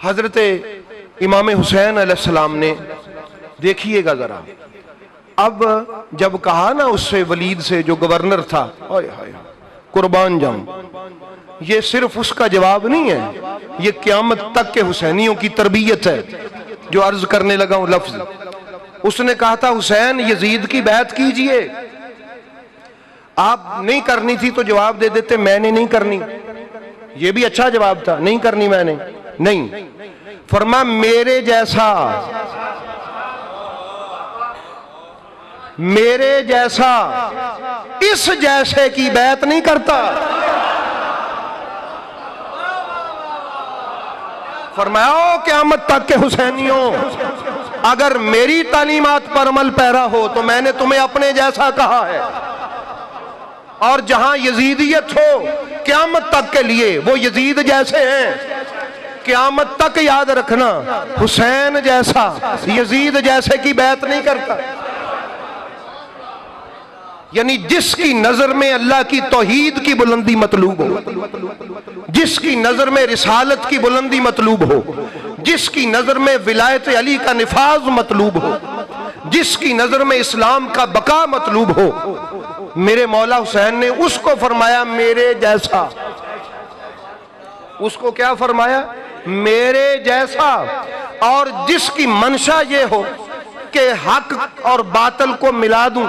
حضرت امام حسین علیہ السلام نے دیکھیے گا ذرا، اب جب کہا نا اس سے ولید سے جو گورنر تھا، قربان جاؤں، یہ صرف اس کا جواب نہیں ہے، یہ قیامت تک کے حسینیوں کی تربیت ہے جو عرض کرنے لگا ہوں لفظ۔ اس نے کہا تھا حسین یزید کی بیعت کیجئے، آپ نہیں کرنی تھی تو جواب دے دیتے میں نے نہیں کرنی، یہ بھی اچھا جواب تھا، نہیں کرنی میں نے نہیں، فرمایا میرے جیسا اس جیسے کی بیعت نہیں کرتا۔ فرمایا قیامت تک کے حسینیوں، اگر میری تعلیمات پر عمل پیرا ہو تو میں نے تمہیں اپنے جیسا کہا ہے، اور جہاں یزیدیت ہو قیامت تک کے لیے وہ یزید جیسے ہیں، قیامت تک یاد رکھنا حسین جیسا یزید جیسے کی بیعت نہیں کرتا۔ یعنی جس کی نظر میں اللہ کی توحید کی بلندی مطلوب ہو، جس کی نظر میں رسالت کی بلندی مطلوب ہو، جس کی نظر میں ولایت علی کا نفاذ مطلوب ہو، جس کی نظر میں اسلام کا بقا مطلوب ہو، میرے مولا حسین نے اس کو فرمایا میرے جیسا۔ اس کو کیا فرمایا؟ میرے جیسا۔ اور جس کی منشا یہ ہو کہ حق اور باطل کو ملا دوں،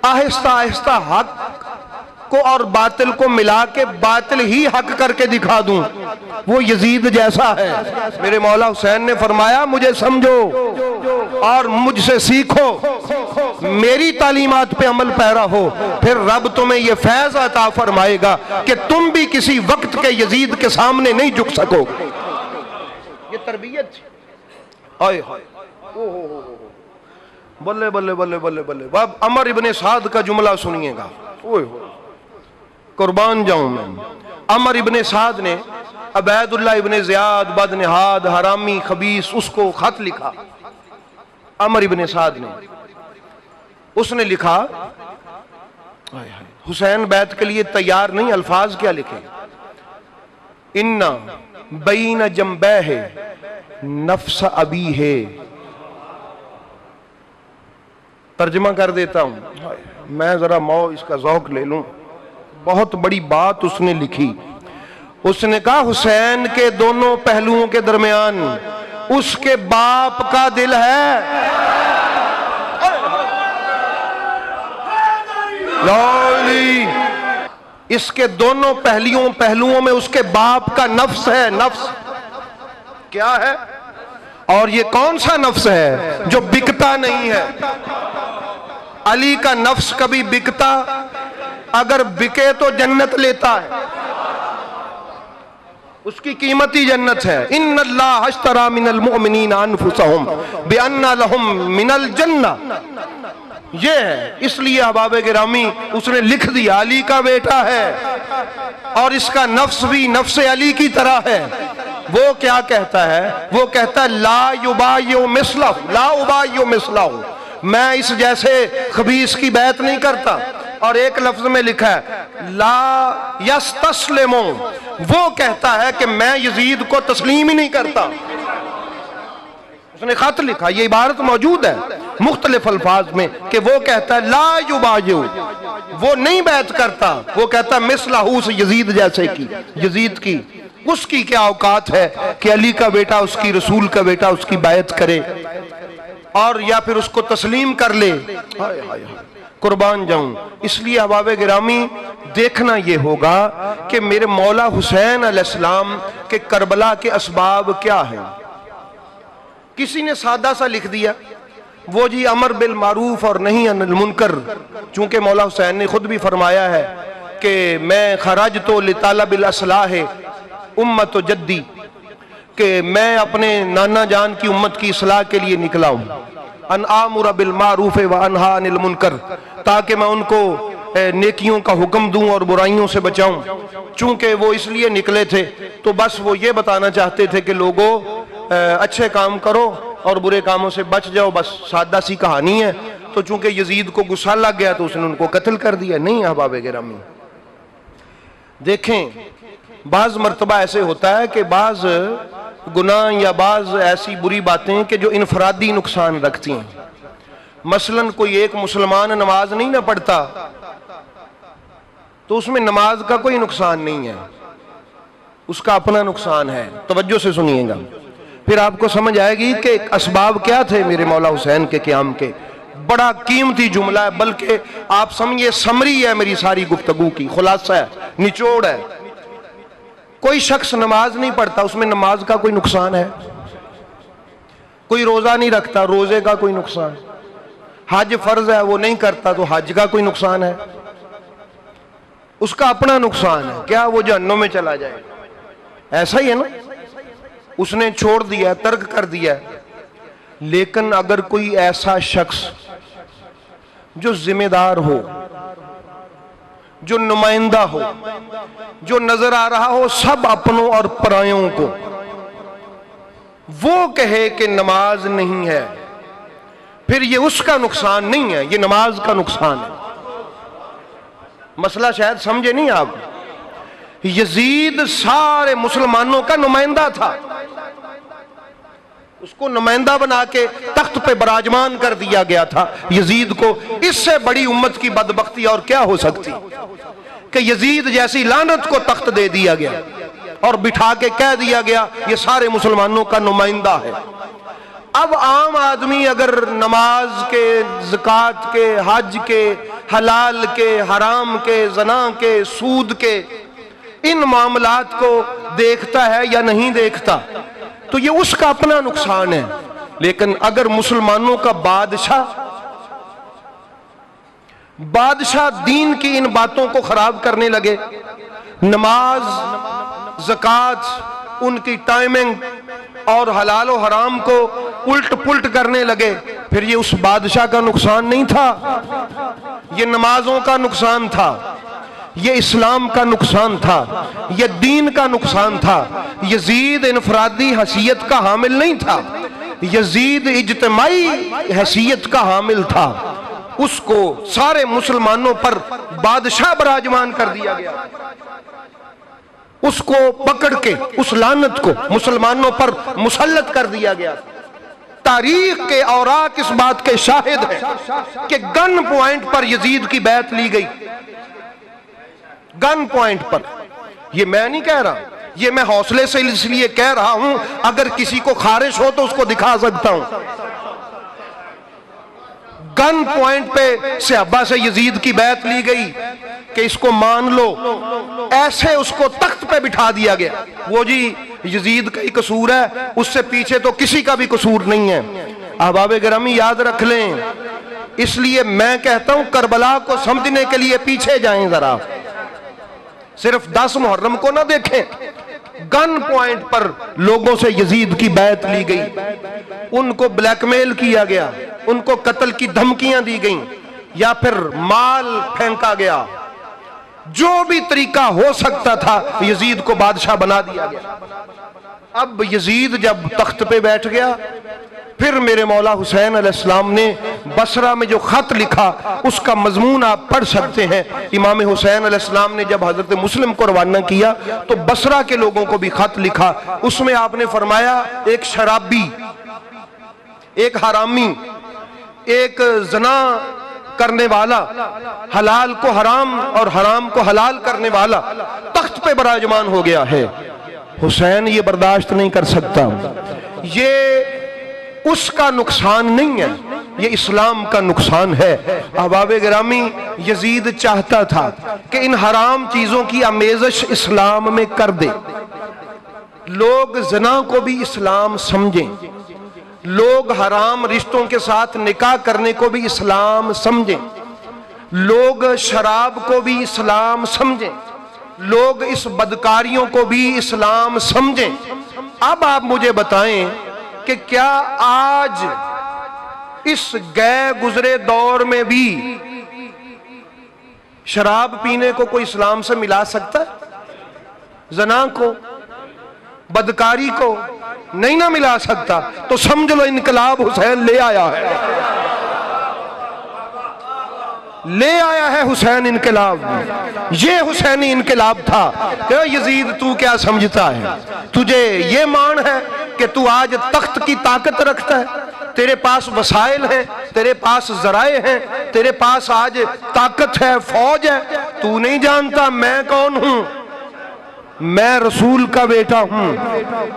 آہستہ آہستہ حق کو اور باطل کو ملا کے باطل ہی حق کر کے دکھا دوں، وہ یزید جیسا ہے۔ میرے مولا حسین نے فرمایا مجھے سمجھو اور مجھ سے سیکھو، میری تعلیمات پہ عمل پیرا ہو، پھر رب تمہیں یہ فیض عطا فرمائے گا کہ تم بھی کسی وقت کے یزید کے سامنے نہیں جھک سکو گے۔ یہ تربیت تھی۔ آئے ہائے بلے بلے بلے بلے بلے۔ اب عمر ابن سعد کا جملہ سنیے گا، قربان جاؤں میں۔ عمر ابن سعد نے عبید اللہ ابن زیاد بدنہاد حرامی خبیث اس کو خط لکھا، عمر ابن سعد نے، اس نے لکھا حسین بیعت کے لیے تیار نہیں، الفاظ کیا لکھے؟ اِنَّ بَيْنَ جَنْبَيْهِ نَفْسَ أَبِيهِ۔ ترجمہ کر دیتا ہوں، میں ذرا اس کا ذوق لے لوں، بہت بڑی بات اس نے لکھی۔ اس نے کہا حسین کے دونوں پہلوؤں کے درمیان اس کے باپ کا دل ہے، اس کے دونوں پہلوؤں میں اس کے باپ کا نفس ہے۔ نفس کیا ہے؟ اور یہ کون سا نفس ہے؟ جو بکتا نہیں ہے۔ علی کا نفس کبھی بکتا؟ اگر بکے تو جنت لیتا ہے، اس کی قیمت ہی جنت ہے۔ ان اللہ اشتری من المؤمنین انفسہم بان لہم من الجنہ، یہ ہے۔ اس لیے احباب گرامی اس نے لکھ دیا علی کا بیٹا ہے، اور اس کا نفس بھی نفس علی کی طرح ہے۔ وہ کیا کہتا ہے؟ وہ کہتا ہے لا یبایع مثلہ، لا ابایع مثلہ، میں اس جیسے خبیث کی بیعت نہیں کرتا۔ اور ایک لفظ میں لکھا ہے لا یستسلم، وہ کہتا ہے کہ میں یزید کو تسلیم ہی نہیں کرتا۔ اس نے خط لکھا، یہ عبارت موجود ہے مختلف الفاظ میں کہ وہ کہتا ہے لا یبایع، وہ نہیں بیعت کرتا، وہ کہتا ہے مثلہ یزید جیسے کی، یزید کی۔ اس کی کیا اوقات ہے کہ علی کا بیٹا، اس کی رسول کا بیٹا اس کی بیعت کرے اور یا پھر اس کو تسلیم کر لے۔ قربان جاؤں۔ اس لیے احباب گرامی دیکھنا یہ ہوگا کہ میرے مولا حسین علیہ السلام کے کربلا کے اسباب کیا ہیں۔ کسی نے سادہ سا لکھ دیا وہ جی امر بالمعروف اور نہیں عن المنکر، چونکہ مولا حسین نے خود بھی فرمایا ہے کہ میں خرجت لطالب الاصلاح امت جدی، کہ میں اپنے نانا جان کی امت کی اصلاح کے لیے نکلا ہوں، ان آمر بالمعروف و انہا عن المنکر، تاکہ میں ان کو نیکیوں کا حکم دوں اور برائیوں سے بچاؤں۔ چونکہ وہ اس لیے نکلے تھے تو بس وہ یہ بتانا چاہتے تھے کہ لوگوں اچھے کام کرو اور برے کاموں سے بچ جاؤ، بس سادہ سی کہانی ہے۔ تو چونکہ یزید کو غصہ لگ گیا تو اس نے ان کو قتل کر دیا۔ نہیں احباب گرامی، دیکھیں بعض مرتبہ ایسے ہوتا ہے کہ بعض گناہ یا بعض ایسی بری باتیں کہ جو انفرادی نقصان رکھتی ہیں. مثلاً کوئی ایک مسلمان نماز نہیں نہ پڑھتا تو اس میں نماز کا کوئی نقصان نہیں ہے، اس کا اپنا نقصان ہے. توجہ سے سنیے گا، پھر آپ کو سمجھ آئے گی کہ اسباب کیا تھے میرے مولا حسین کے قیام کے. بڑا قیمتی جملہ ہے، بلکہ آپ سمجھئے سمری ہے میری ساری گفتگو کی، خلاصہ ہے، نچوڑ ہے. کوئی شخص نماز نہیں پڑھتا، اس میں نماز کا کوئی نقصان ہے. کوئی روزہ نہیں رکھتا، روزے کا کوئی نقصان. حج فرض ہے، وہ نہیں کرتا تو حج کا کوئی نقصان ہے. اس کا اپنا نقصان ہے. کیا وہ جہنم میں چلا جائے؟ ایسا ہی ہے نا، اس نے چھوڑ دیا، ترک کر دیا. لیکن اگر کوئی ایسا شخص جو ذمہ دار ہو، جو نمائندہ ہو، جو نظر آ رہا ہو سب اپنوں اور پرایوں کو، وہ کہے کہ نماز نہیں ہے، پھر یہ اس کا نقصان نہیں ہے، یہ نماز کا نقصان ہے. مسئلہ شاید سمجھے نہیں آپ. یزید سارے مسلمانوں کا نمائندہ تھا، اس کو نمائندہ بنا کے تخت پہ براجمان کر دیا گیا تھا. یزید کو اس سے بڑی امت کی بدبختی اور کیا ہو سکتی کہ یزید جیسی لعنت کو تخت دے دیا گیا اور بٹھا کے کہہ دیا گیا یہ سارے مسلمانوں کا نمائندہ ہے. اب عام آدمی اگر نماز کے، زکوٰۃ کے، حج کے، حلال کے، حرام کے، زنا کے، سود کے ان معاملات کو دیکھتا ہے یا نہیں دیکھتا تو یہ اس کا اپنا نقصان ہے. لیکن اگر مسلمانوں کا بادشاہ دین کی ان باتوں کو خراب کرنے لگے، نماز، زکوٰۃ، ان کی ٹائمنگ اور حلال و حرام کو الٹ پلٹ کرنے لگے، پھر یہ اس بادشاہ کا نقصان نہیں تھا، یہ نمازوں کا نقصان تھا، یہ اسلام کا نقصان تھا، یہ دین کا نقصان تھا. یزید انفرادی حیثیت کا حامل نہیں تھا، یزید اجتماعی حیثیت کا حامل تھا. اس کو سارے مسلمانوں پر بادشاہ براجمان کر دیا گیا. اس کو پکڑ کے اس لعنت کو مسلمانوں پر مسلط کر دیا گیا. تاریخ کے اوراق اس بات کے شاہد ہیں کہ گن پوائنٹ پر یزید کی بیعت لی گئی. گن پوائنٹ پر. یہ میں نہیں کہہ رہا، یہ میں حوصلے سے اس لیے کہہ رہا ہوں، اگر کسی کو خارش ہو تو اس کو دکھا سکتا ہوں. گن پوائنٹ پہ صحابہ سے یزید کی بیعت لی گئی کہ اس کو مان لو. ایسے اس کو تخت پہ بٹھا دیا گیا. وہ جی یزید کا ہی قصور ہے، اس سے پیچھے تو کسی کا بھی قصور نہیں ہے. احباب گرامی یاد رکھ لیں، اس لیے میں کہتا ہوں کربلا کو سمجھنے کے لیے پیچھے جائیں ذرا، صرف 10 محرم کو نہ دیکھیں. گن پوائنٹ پر لوگوں سے یزید کی بیعت لی گئی، ان کو بلیک میل کیا گیا، ان کو قتل کی دھمکیاں دی گئیں یا پھر مال پھینکا گیا. جو بھی طریقہ ہو سکتا تھا یزید کو بادشاہ بنا دیا گیا. اب یزید جب تخت پہ بیٹھ گیا، پھر میرے مولا حسین علیہ السلام نے بصرہ میں جو خط لکھا اس کا مضمون آپ پڑھ سکتے ہیں. امام حسین علیہ السلام نے جب حضرت مسلم کو روانہ کیا تو بصرہ کے لوگوں کو بھی خط لکھا. اس میں آپ نے فرمایا ایک شرابی، ایک حرامی، ایک زنا کرنے والا، حلال کو حرام اور حرام کو حلال کرنے والا تخت پہ براجمان ہو گیا ہے. حسین یہ برداشت نہیں کر سکتا. یہ اس کا نقصان نہیں ہے، یہ اسلام کا نقصان ہے. احباب گرامی یزید چاہتا تھا کہ ان حرام چیزوں کی آمیزش اسلام میں کر دے. لوگ زنا کو بھی اسلام سمجھیں، لوگ حرام رشتوں کے ساتھ نکاح کرنے کو بھی اسلام سمجھیں، لوگ شراب کو بھی اسلام سمجھیں، لوگ اس بدکاریوں کو بھی اسلام سمجھیں. اب آپ مجھے بتائیں کہ کیا آج اس گئے گزرے دور میں بھی شراب پینے کو کوئی اسلام سے ملا سکتا ہے؟ زنا کو، بدکاری کو نہیں نہ ملا سکتا. تو سمجھ لو انقلاب حسین لے آیا ہے. لے آیا ہے حسین انقلاب، یہ حسینی انقلاب تھا کہ یزید تو کیا سمجھتا ہے، تجھے یہ مان ہے کہ تو آج تخت کی طاقت رکھتا ہے، تیرے پاس وسائل ہیں، تیرے پاس ذرائع ہیں، تیرے پاس آج طاقت ہے، فوج ہے، تو نہیں جانتا میں کون ہوں؟ میں رسول کا بیٹا ہوں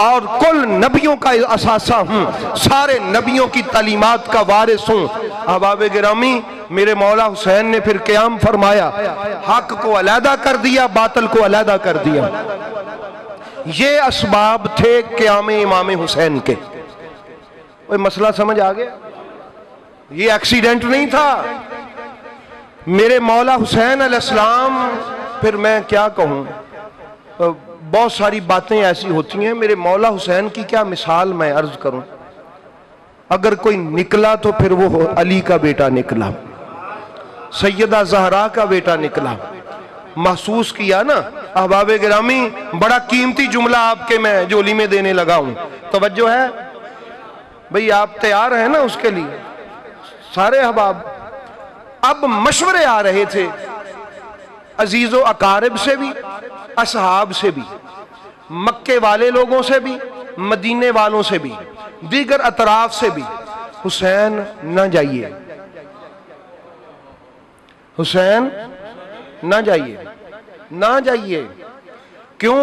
اور کل نبیوں کا اثاثہ ہوں، سارے نبیوں کی تعلیمات کا وارث ہوں۔ احباب گرامی، میرے مولا حسین نے پھر قیام فرمایا، حق کو علیحدہ کر دیا، باطل کو علیحدہ کر دیا۔ یہ اسباب تھے قیام امام حسین کے۔ کوئی مسئلہ سمجھ آ گیا؟ یہ ایکسیڈنٹ نہیں تھا۔ میرے مولا حسین علیہ السلام، پھر میں کیا کہوں، بہت ساری باتیں ایسی ہوتی ہیں، میرے مولا حسین کی کیا مثال میں عرض کروں۔ اگر کوئی نکلا تو پھر وہ علی کا بیٹا نکلا، سیدہ زہرا کا بیٹا نکلا۔ محسوس کیا نا احباب گرامی، بڑا قیمتی جملہ آپ کے میں جولی میں دینے لگا ہوں، توجہ ہے بھئی؟ آپ تیار ہیں نا اس کے لیے سارے احباب؟ اب مشورے آ رہے تھے عزیز و اقارب سے بھی، اصحاب سے بھی، مکے والے لوگوں سے بھی، مدینے والوں سے بھی، دیگر اطراف سے بھی، حسین نہ جائیے، حسین نہ جائیے، نہ جائیے۔ کیوں؟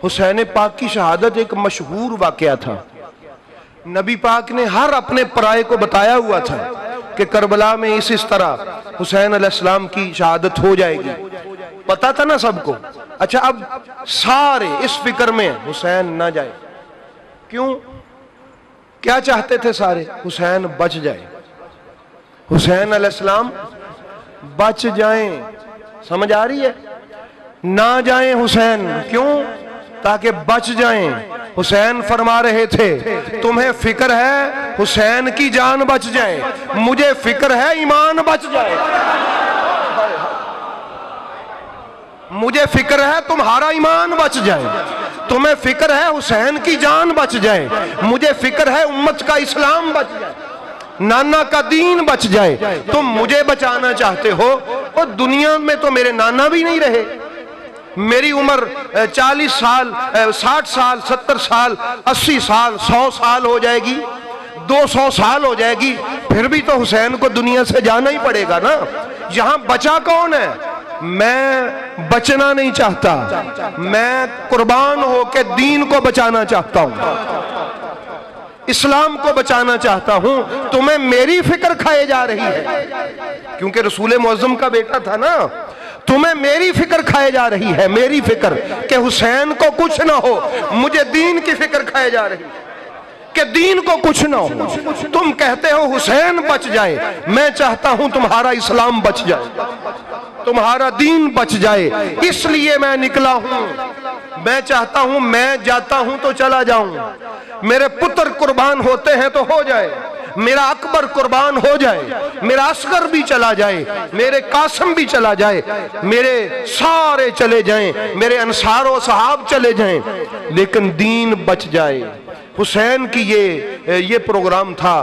حسین پاک کی شہادت ایک مشہور واقعہ تھا، نبی پاک نے ہر اپنے پرائے کو بتایا ہوا تھا کہ کربلا میں اس طرح حسین علیہ السلام کی شہادت ہو جائے گی، پتا تھا نا سب کو۔ اچھا، اب سارے اس فکر میں حسین نہ جائے۔ کیوں؟ کیا چاہتے تھے سارے؟ حسین بچ جائے، حسین علیہ السلام بچ جائیں۔ سمجھ آ رہی ہے؟ نہ جائیں حسین، کیوں؟ تاکہ بچ جائیں۔ حسین فرما رہے تھے تمہیں فکر ہے حسین کی جان بچ جائے، مجھے فکر ہے ایمان بچ جائے، مجھے فکر ہے تمہارا ایمان بچ جائے، تمہیں فکر ہے حسین کی جان بچ جائے، مجھے فکر ہے امت کا اسلام بچ جائے، نانا کا دین بچ جائے۔ تم مجھے بچانا چاہتے ہو، اور دنیا میں تو میرے نانا بھی نہیں رہے، میری عمر 40 سال 60 سال 70 سال 80 سال 100 سال ہو جائے گی، 200 سال ہو جائے گی، پھر بھی تو حسین کو دنیا سے جانا ہی پڑے گا نا۔ یہاں بچا کون ہے؟ میں بچنا نہیں چاہتا، میں قربان ہو کے دین کو بچانا چاہتا ہوں، اسلام کو بچانا چاہتا ہوں۔ تمہیں میری فکر کھائے جا رہی ہے، کیونکہ رسول معظم کا بیٹا تھا نا، تمہیں میری فکر کھائے جا رہی ہے، میری فکر کہ حسین کو کچھ نہ ہو، مجھے دین کی فکر کھائے جا رہی ہے کہ دین کو کچھ نہ ہو۔ تم کہتے ہو حسین بچ جائے، میں چاہتا ہوں تمہارا اسلام بچ جائے، تمہارا دین بچ جائے، اس لیے میں نکلا ہوں۔ میں چاہتا ہوں میں جاتا ہوں تو چلا جاؤں، میرے پتر قربان ہوتے ہیں تو ہو جائے، میرا اکبر قربان ہو جائے، میرا اصغر بھی چلا جائے، میرے قاسم بھی چلا جائے، میرے سارے چلے جائیں، میرے انصار و صحاب چلے جائیں، لیکن دین بچ جائے۔ حسین کی یہ پروگرام تھا۔